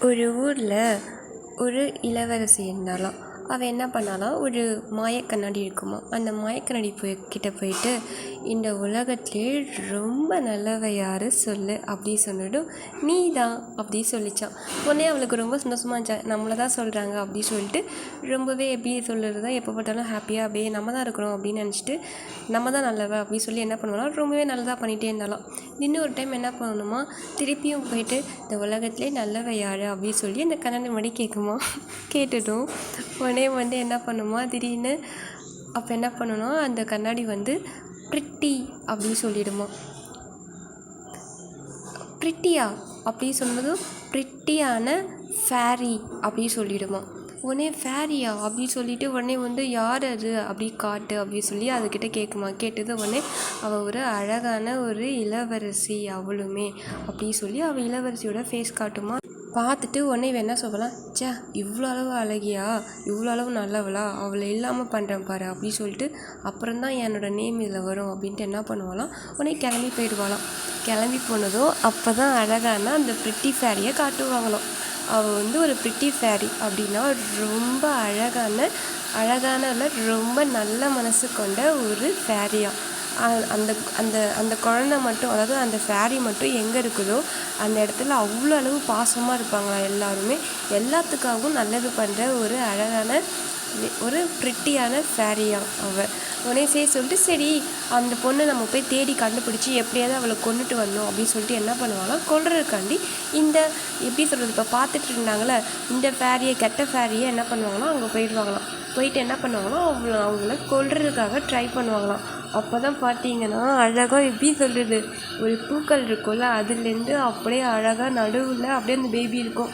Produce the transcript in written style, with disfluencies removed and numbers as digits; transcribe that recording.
ஒரு ஊரில் ஒரு இளவரசி இருந்தாளாம். அவள் என்ன பண்ணாலாம், ஒரு மாயக்கண்ணாடி இருக்குமா, அந்த மாயக்கண்ணாடி கிட்ட போயிட்டு, இந்த உலகத்திலே ரொம்ப நல்லவ யார் சொல்லு அப்படி சொன்னதும், நீ தான் அப்படி சொல்லிச்சான். உடனே அவளுக்கு ரொம்ப சந்தோஷமாக இருந்துச்சா, நம்மளை தான் சொல்கிறாங்க அப்படி சொல்லிட்டு ரொம்பவே எப்படி சொல்கிறது தான், எப்போ பார்த்தாலும் ஹாப்பியாக அப்படியே நம்ம தான் இருக்கிறோம் அப்படின்னு நினச்சிட்டு நம்ம தான் நல்லவ அப்படின்னு சொல்லி என்ன பண்ணுவாலாம், ரொம்பவே நல்லதாக பண்ணிகிட்டே இருந்தாலாம். இன்னொரு டைம் என்ன பண்ணணுமா, திருப்பியும் போயிட்டு இந்த உலகத்திலே நல்லவ யார் அப்படின்னு சொல்லி அந்த கண்ணாடி முன்னாடி கேட்குமா. கேட்டுட்டும் உடனே என்ன பண்ணுமா, திடீர்னு அப்போ என்ன பண்ணணும், அந்த கண்ணாடி ப்ரிட்டி அப்படின்னு சொல்லிடுமா. ப்ரிட்டியா அப்படி சொன்னதும் ப்ரிட்டியான ஃபேரி அப்படி சொல்லிடுமா. உடனே ஃபேரியா அப்படி சொல்லிட்டு உடனே யார் அது அப்படி காட்டு அப்படி சொல்லி அதுக்கிட்ட கேட்குமா. கேட்டது உடனே அவள் ஒரு அழகான ஒரு இளவரசி அவளுமே அப்படி சொல்லி அவள் இளவரசியோட ஃபேஸ் காட்டுமா. பார்த்துட்டு உடனே என்ன சொல்லலாம், சே இவ்வளோ அளவு அழகியா, இவ்வளோ அளவு நல்லவளா, அவளை இல்லாமல் பண்ணுறேன் பாரு அப்படி சொல்லிட்டு அப்புறம்தான் என்னோடய நேம் இதில் வரும் அப்படின்ட்டு என்ன பண்ணுவாளாம், உடனே கிளம்பி போயிடுவாளாம். கிளம்பி போனதும் அப்போ தான் அழகான அந்த ப்ரிட்டி ஃபேரியை காட்டுவாங்களாம். அவள் ஒரு ப்ரிட்டி ஃபேரி அப்படின்னா ரொம்ப அழகான ரொம்ப நல்ல மனசு கொண்ட ஒரு ஃபேரியா. அந்த அந்த அந்த குழந்தை மட்டும், அதாவது அந்த ஃபேரி மட்டும் எங்கே இருக்குதோ அந்த இடத்துல அவ்வளோ அளவு பாசமாக இருப்பாங்களாம் எல்லாருமே. எல்லாத்துக்காகவும் நல்லது பண்ணுற ஒரு அழகான ஒரு ப்ரிட்டியான ஃபேரியாக அவள். உடனே சொல்லிட்டு சரி அந்த பொண்ணை நம்ம போய் தேடி கண்டுபிடிச்சி எப்படியாவது அவளை கொண்டுட்டு வரணும் அப்படின்னு சொல்லிட்டு என்ன பண்ணுவாங்களாம், கொல்றதுக்காண்டி இந்த எப்படி சொல்கிறது, இப்போ பார்த்துட்டு இருந்தாங்களே இந்த ஃபேரியை, கெட்ட ஃபேரியை என்ன பண்ணுவாங்களாம், அங்கே போயிடுவாங்களாம். போயிட்டு என்ன பண்ணுவாங்களாம், அவங்கள கொல்றதுக்காக ட்ரை பண்ணுவாங்களாம். அப்போ தான் பார்த்தீங்கன்னா அழகாக எப்படி சொல்கிறது, ஒரு பூக்கள் இருக்கும்ல அதுலேருந்து அப்படியே அழகாக நடுவில் அப்படியே அந்த பேபி இருக்கும்.